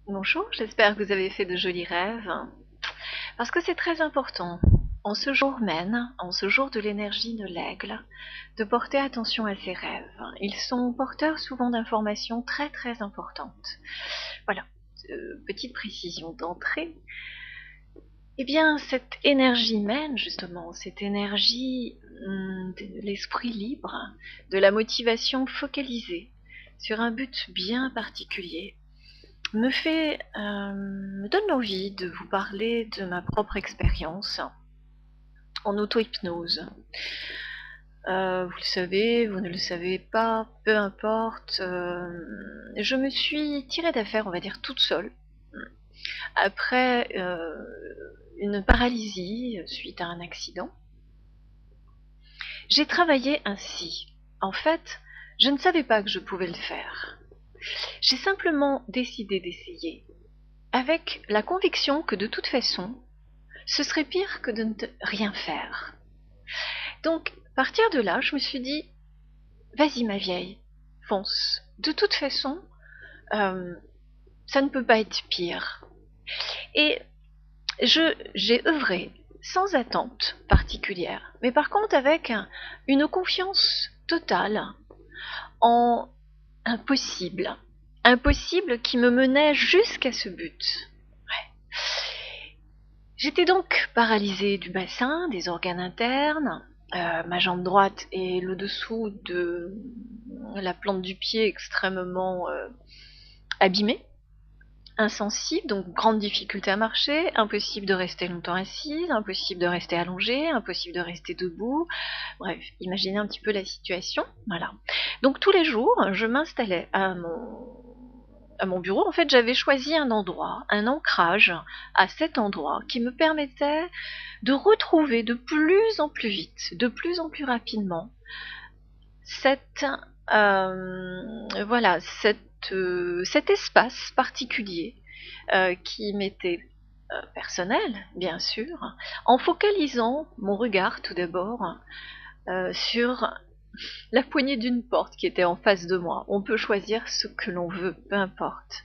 Bonjour, j'espère que vous avez fait de jolis rêves, parce que c'est très important, en ce jour même, en ce jour de l'énergie de l'aigle, de porter attention à ces rêves. Ils sont porteurs souvent d'informations très très importantes. Voilà, petite précision d'entrée. Eh bien, cette énergie même, justement, cette énergie de l'esprit libre, de la motivation focalisée sur un but bien particulier, me donne l'envie de vous parler de ma propre expérience en auto-hypnose. Vous le savez, vous ne le savez pas, peu importe. Je me suis tirée d'affaire, on va dire, toute seule, après une paralysie suite à un accident. J'ai travaillé ainsi. En fait, je ne savais pas que je pouvais le faire. J'ai simplement décidé d'essayer, avec la conviction que de toute façon, ce serait pire que de ne rien faire. Donc, à partir de là, je me suis dit, vas-y ma vieille, fonce. De toute façon, ça ne peut pas être pire. Et j'ai œuvré sans attente particulière, mais par contre avec une confiance totale en un possible. Un possible qui me menait jusqu'à ce but. Ouais. J'étais donc paralysée du bassin, des organes internes, ma jambe droite et le dessous de la plante du pied extrêmement abîmée, insensible, donc grande difficulté à marcher, impossible de rester longtemps assise, impossible de rester allongée, impossible de rester debout. Bref, imaginez un petit peu la situation. Voilà. Donc tous les jours, je m'installais à mon bureau. En fait, j'avais choisi un endroit, un ancrage à cet endroit qui me permettait de retrouver de plus en plus vite, de plus en plus rapidement, cet espace particulier qui m'était personnel, bien sûr, en focalisant mon regard tout d'abord sur la poignée d'une porte qui était en face de moi. On peut choisir ce que l'on veut, peu importe.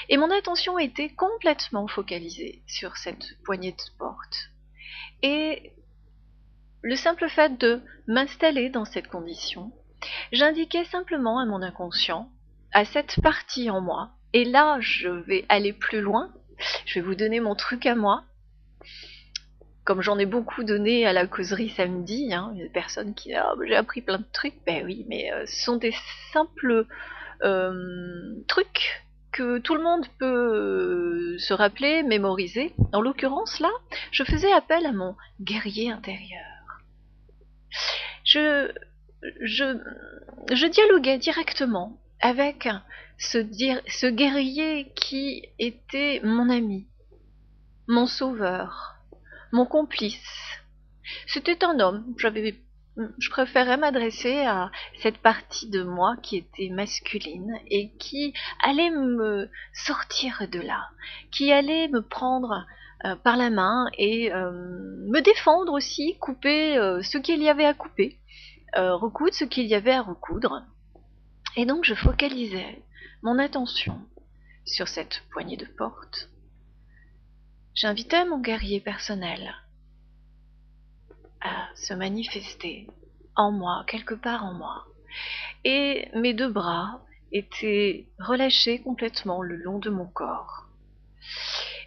Et mon attention était complètement focalisée sur cette poignée de porte. Et le simple fait de m'installer dans cette condition, j'indiquais simplement à mon inconscient, à cette partie en moi, et là je vais aller plus loin, je vais vous donner mon truc à moi, comme j'en ai beaucoup donné à la causerie samedi, il y a des personnes qui disent ah, j'ai appris plein de trucs, ben oui, mais ce sont des simples trucs que tout le monde peut se rappeler, mémoriser. En l'occurrence là, je faisais appel à mon guerrier intérieur. Je, je dialoguais directement avec ce guerrier qui était mon ami, mon sauveur, mon complice. C'était un homme. Je préférais m'adresser à cette partie de moi qui était masculine et qui allait me sortir de là, qui allait me prendre par la main et me défendre aussi, couper ce qu'il y avait à couper, recoudre ce qu'il y avait à recoudre. Et donc je focalisais mon attention sur cette poignée de porte. J'invitais mon guerrier personnel à se manifester en moi, quelque part en moi. Et mes deux bras étaient relâchés complètement le long de mon corps.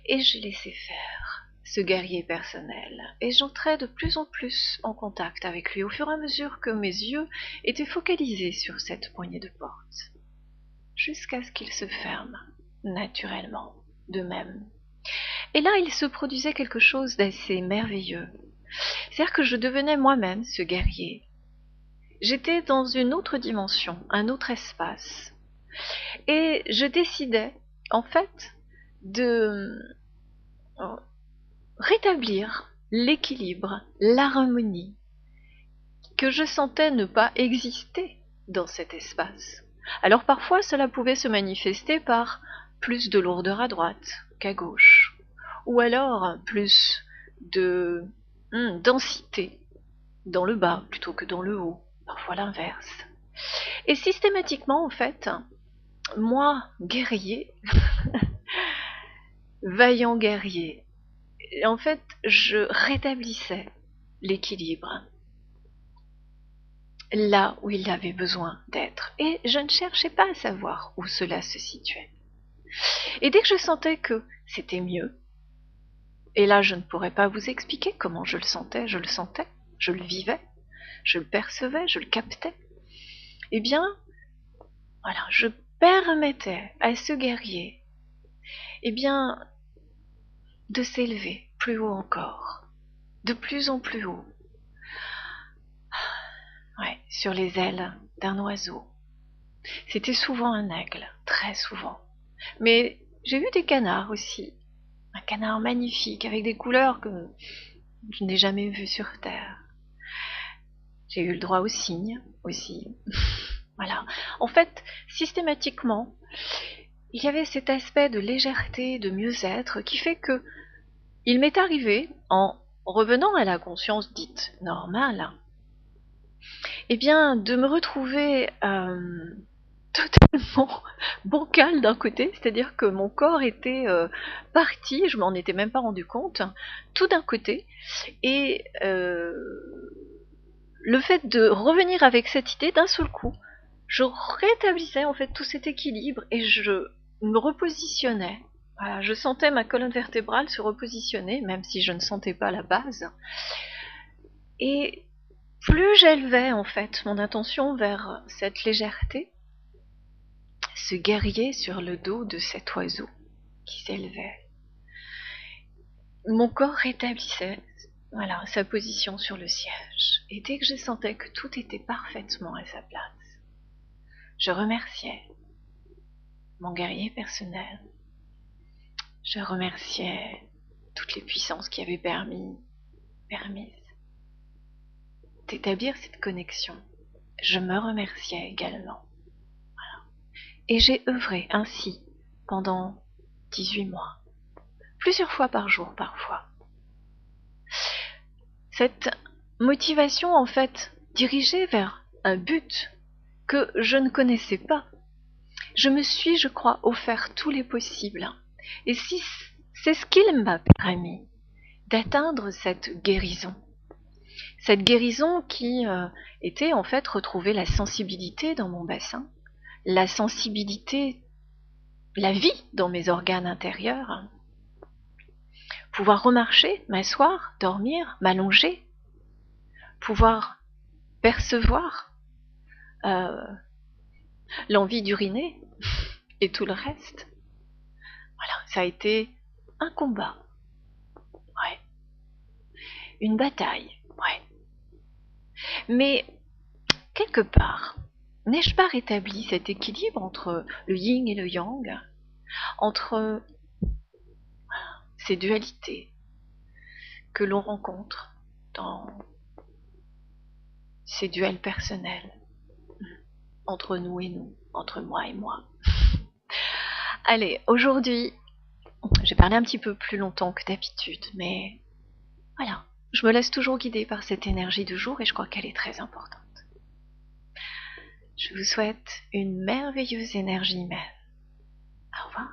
Et je laissais faire ce guerrier personnel. Et j'entrais de plus en plus en contact avec lui au fur et à mesure que mes yeux étaient focalisés sur cette poignée de porte. Jusqu'à ce qu'il se ferme, naturellement, de même. Et là, il se produisait quelque chose d'assez merveilleux. C'est-à-dire que je devenais moi-même ce guerrier. J'étais dans une autre dimension, un autre espace. Et je décidais, en fait, de rétablir l'équilibre, l'harmonie que je sentais ne pas exister dans cet espace. Alors parfois, cela pouvait se manifester par plus de lourdeur à droite qu'à gauche, ou alors plus de densité dans le bas plutôt que dans le haut, parfois l'inverse. Et systématiquement, en fait, moi, guerrier, vaillant guerrier. Et en fait, je rétablissais l'équilibre là où il avait besoin d'être. Et je ne cherchais pas à savoir où cela se situait. Et dès que je sentais que c'était mieux, et là je ne pourrais pas vous expliquer comment je le sentais, je le vivais, je le percevais, je le captais, eh bien, voilà, je permettais à ce guerrier, eh bien, de s'élever plus haut encore, de plus en plus haut, ouais, sur les ailes d'un oiseau. C'était souvent un aigle, très souvent. Mais j'ai vu des canards aussi. Un canard magnifique, avec des couleurs que je n'ai jamais vues sur Terre. J'ai eu le droit au cygne aussi. Voilà. En fait, systématiquement, il y avait cet aspect de légèreté, de mieux-être, qui fait que il m'est arrivé, en revenant à la conscience dite normale, eh bien, de me retrouver totalement bancal d'un côté, c'est-à-dire que mon corps était parti, je m'en étais même pas rendu compte, tout d'un côté, et le fait de revenir avec cette idée d'un seul coup, je rétablissais en fait tout cet équilibre et je me repositionnais. Voilà, je sentais ma colonne vertébrale se repositionner, même si je ne sentais pas la base. Et plus j'élevais en fait mon attention vers cette légèreté, ce guerrier sur le dos de cet oiseau qui s'élevait, mon corps rétablissait, voilà, sa position sur le siège. Et dès que je sentais que tout était parfaitement à sa place, je remerciais mon guerrier personnel. Je remerciais toutes les puissances qui avaient permises d'établir cette connexion. Je me remerciais également. Voilà. Et j'ai œuvré ainsi pendant 18 mois. Plusieurs fois par jour parfois. Cette motivation en fait dirigée vers un but que je ne connaissais pas. Je me suis, je crois, offert tous les possibles. Et si c'est ce qu'il m'a permis d'atteindre cette guérison. Cette guérison qui était en fait retrouver la sensibilité dans mon bassin, la sensibilité, la vie dans mes organes intérieurs, pouvoir remarcher, m'asseoir, dormir, m'allonger, pouvoir percevoir l'envie d'uriner et tout le reste. Voilà, ça a été un combat, ouais, une bataille, ouais. Mais quelque part, n'ai-je pas rétabli cet équilibre entre le yin et le yang, entre ces dualités que l'on rencontre dans ces duels personnels, entre nous et nous, entre moi et moi. Allez, aujourd'hui, j'ai parlé un petit peu plus longtemps que d'habitude, mais voilà, je me laisse toujours guider par cette énergie de jour et je crois qu'elle est très importante. Je vous souhaite une merveilleuse énergie humaine. Au revoir.